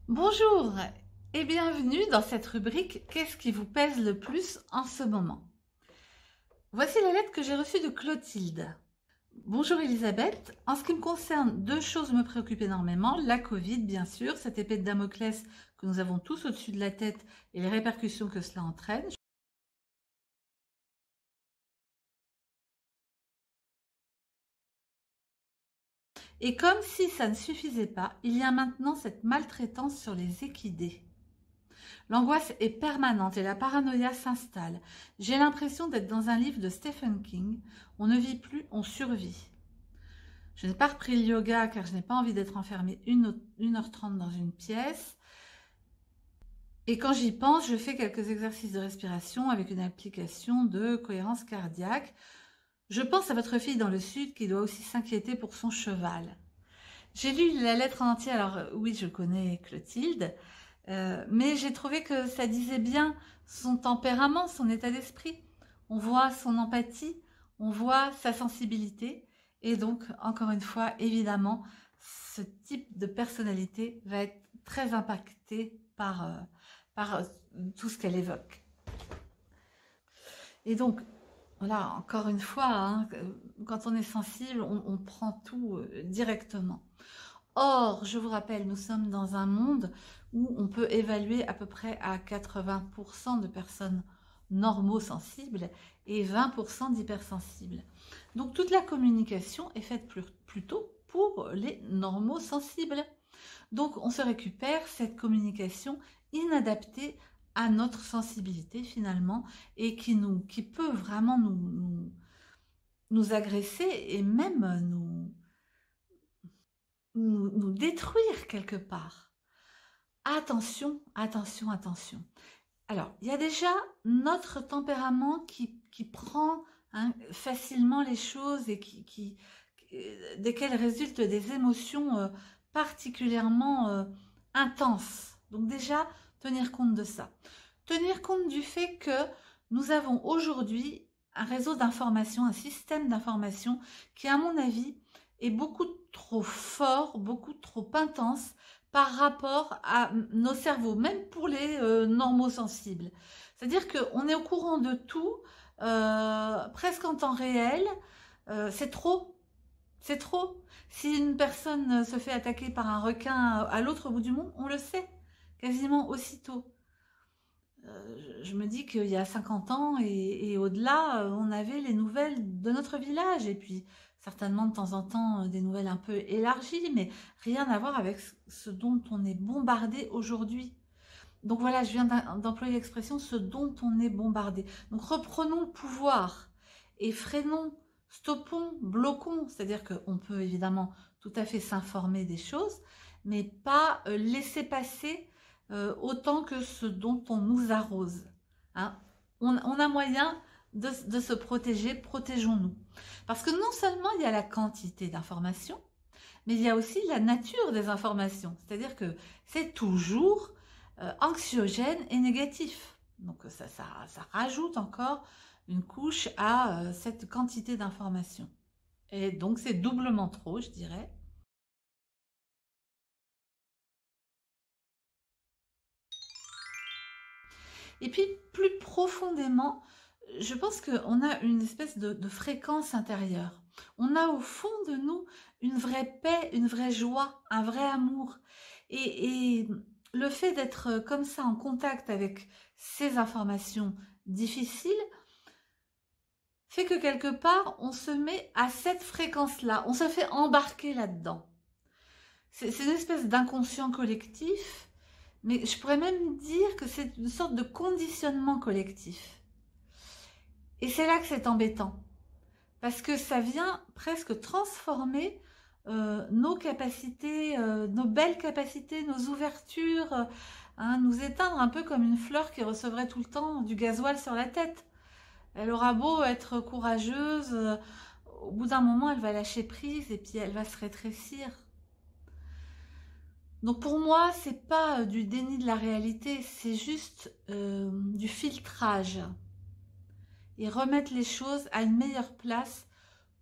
Bonjour et bienvenue dans cette rubrique Qu'est-ce qui vous pèse le plus en ce moment? Voici la lettre que j'ai reçue de Clotilde. Bonjour Elisabeth, en ce qui me concerne, deux choses me préoccupent énormément. La Covid, bien sûr, cette épée de Damoclès que nous avons tous au-dessus de la tête et les répercussions que cela entraîne. Et comme si ça ne suffisait pas, il y a maintenant cette maltraitance sur les équidés. L'angoisse est permanente et la paranoïa s'installe. J'ai l'impression d'être dans un livre de Stephen King. On ne vit plus, on survit. Je n'ai pas repris le yoga car je n'ai pas envie d'être enfermée 1h30 dans une pièce. Et quand j'y pense, je fais quelques exercices de respiration avec une application de cohérence cardiaque. Je pense à votre fille dans le sud qui doit aussi s'inquiéter pour son cheval. J'ai lu la lettre en entier, alors oui, je connais Clotilde, mais j'ai trouvé que ça disait bien son tempérament, son état d'esprit. On voit son empathie, on voit sa sensibilité, et donc, encore une fois, évidemment, ce type de personnalité va être très impacté par tout ce qu'elle évoque. Et donc, voilà, encore une fois, hein, quand on est sensible, on prend tout directement. Or, je vous rappelle, nous sommes dans un monde où on peut évaluer à peu près à 80% de personnes normosensibles et 20% d'hypersensibles. Donc toute la communication est faite plutôt pour les normosensibles. Donc on se récupère cette communication inadaptée à notre sensibilité finalement et qui peut vraiment nous agresser et même nous détruire quelque part. Attention, attention, attention. Alors, il y a déjà notre tempérament qui prend facilement les choses et desquelles résultent des émotions particulièrement intenses. Donc déjà, tenir compte de ça. Tenir compte du fait que nous avons aujourd'hui un réseau d'information, un système d'information qui, à mon avis, est beaucoup trop fort, beaucoup trop intense par rapport à nos cerveaux, même pour les normosensibles. C'est-à-dire qu'on est au courant de tout, presque en temps réel. C'est trop. C'est trop. Si une personne se fait attaquer par un requin à l'autre bout du monde, on le sait quasiment aussitôt. Je me dis qu'il y a 50 ans et au-delà, on avait les nouvelles de notre village et puis certainement de temps en temps des nouvelles un peu élargies, mais rien à voir avec ce dont on est bombardé aujourd'hui. Donc voilà, je viens d'employer l'expression ce dont on est bombardé. Donc reprenons le pouvoir et freinons, stoppons, bloquons. C'est-à-dire qu'on peut évidemment tout à fait s'informer des choses, mais pas laisser passer autant que ce dont on nous arrose. Hein. On a moyen de se protéger, protégeons-nous. Parce que non seulement il y a la quantité d'informations, mais il y a aussi la nature des informations. C'est-à-dire que c'est toujours anxiogène et négatif. Donc ça rajoute encore une couche à cette quantité d'informations. Et donc c'est doublement trop, je dirais. Et puis plus profondément, je pense qu'on a une espèce de fréquence intérieure. On a au fond de nous une vraie paix, une vraie joie, un vrai amour. Et le fait d'être comme ça en contact avec ces informations difficiles fait que quelque part, on se met à cette fréquence-là, on se fait embarquer là-dedans. C'est une espèce d'inconscient collectif, mais je pourrais même dire que c'est une sorte de conditionnement collectif. Et c'est là que c'est embêtant, parce que ça vient presque transformer nos capacités, nos belles capacités, nos ouvertures, nous éteindre un peu comme une fleur qui recevrait tout le temps du gasoil sur la tête. Elle aura beau être courageuse, au bout d'un moment, elle va lâcher prise et puis elle va se rétrécir. Donc pour moi, c'est pas du déni de la réalité, c'est juste du filtrage et remettre les choses à une meilleure place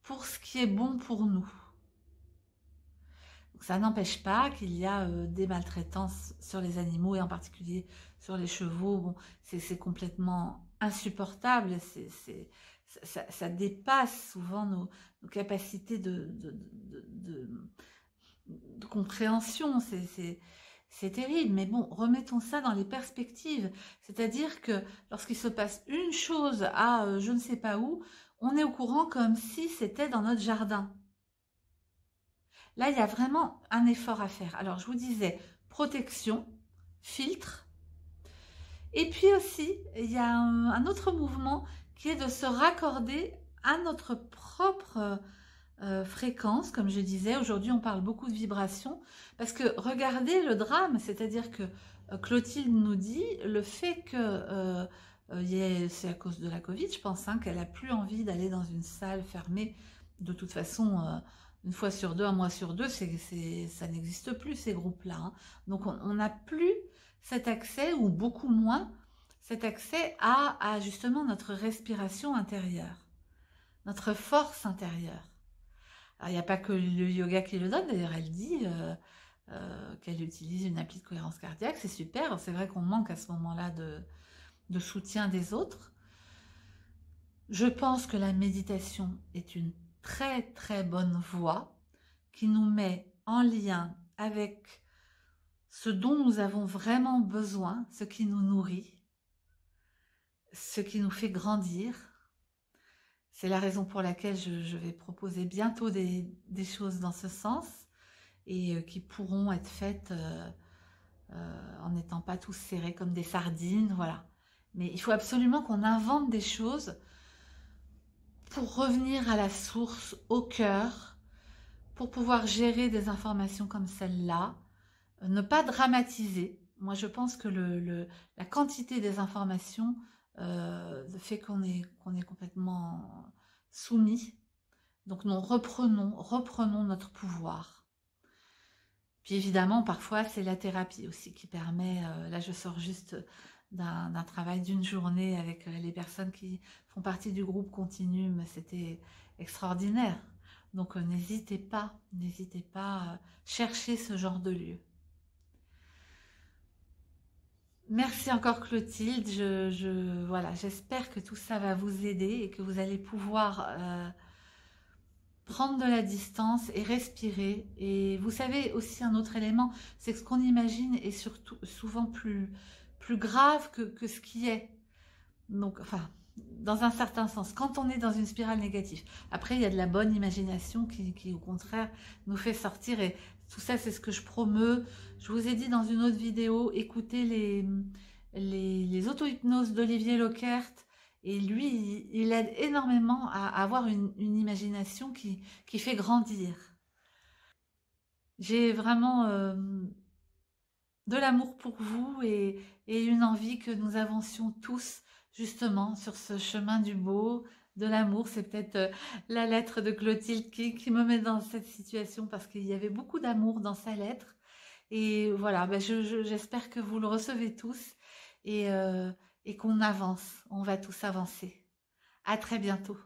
pour ce qui est bon pour nous. Ça n'empêche pas qu'il y a des maltraitances sur les animaux et en particulier sur les chevaux. Bon, c'est complètement insupportable. Ça dépasse souvent nos capacités de compréhension. C'est terrible. Mais bon, remettons ça dans les perspectives. C'est-à-dire que lorsqu'il se passe une chose à je ne sais pas où, on est au courant comme si c'était dans notre jardin. Là, il y a vraiment un effort à faire. Alors, je vous disais, protection, filtre. Et puis aussi, il y a un autre mouvement qui est de se raccorder à notre propre fréquence. Comme je disais, aujourd'hui, on parle beaucoup de vibrations. Parce que regardez le drame, c'est-à-dire que Clotilde nous dit le fait que c'est à cause de la Covid, je pense, hein, qu'elle n'a plus envie d'aller dans une salle fermée. De toute façon, une fois sur deux, un mois sur deux, ça n'existe plus, ces groupes-là. Hein. Donc, on n'a plus cet accès, ou beaucoup moins, cet accès à justement notre respiration intérieure, notre force intérieure. Alors, il n'y a pas que le yoga qui le donne, d'ailleurs, elle dit qu'elle utilise une appli de cohérence cardiaque, c'est super, c'est vrai qu'on manque à ce moment-là de soutien des autres. Je pense que la méditation est une très très bonne voie qui nous met en lien avec ce dont nous avons vraiment besoin, ce qui nous nourrit, ce qui nous fait grandir. C'est la raison pour laquelle je vais proposer bientôt des choses dans ce sens et qui pourront être faites en n'étant pas tous serrés comme des sardines, voilà. Mais il faut absolument qu'on invente des choses pour revenir à la source, au cœur, pour pouvoir gérer des informations comme celle-là, ne pas dramatiser. Moi, je pense que la quantité des informations fait qu'on est complètement soumis. Donc, nous reprenons notre pouvoir. Puis évidemment, parfois, c'est la thérapie aussi qui permet, là je sors juste d'un travail d'une journée avec les personnes qui font partie du groupe Continuum, c'était extraordinaire. Donc n'hésitez pas, chercher ce genre de lieu. Merci encore Clotilde, voilà, j'espère que tout ça va vous aider et que vous allez pouvoir prendre de la distance et respirer. Et vous savez aussi un autre élément, c'est que ce qu'on imagine est surtout souvent plus grave que ce qui est. Donc, enfin, dans un certain sens, quand on est dans une spirale négative. Après, il y a de la bonne imagination qui au contraire, nous fait sortir. Et tout ça, c'est ce que je promeus. Je vous ai dit dans une autre vidéo, écoutez les auto-hypnoses d'Olivier Lockert. Et lui, il aide énormément à avoir une imagination qui fait grandir. J'ai vraiment de l'amour pour vous et une envie que nous avancions tous justement sur ce chemin du beau, de l'amour. C'est peut-être la lettre de Clotilde qui me met dans cette situation parce qu'il y avait beaucoup d'amour dans sa lettre. Et voilà, ben j'espère que vous le recevez tous et qu'on avance. On va tous avancer. À très bientôt.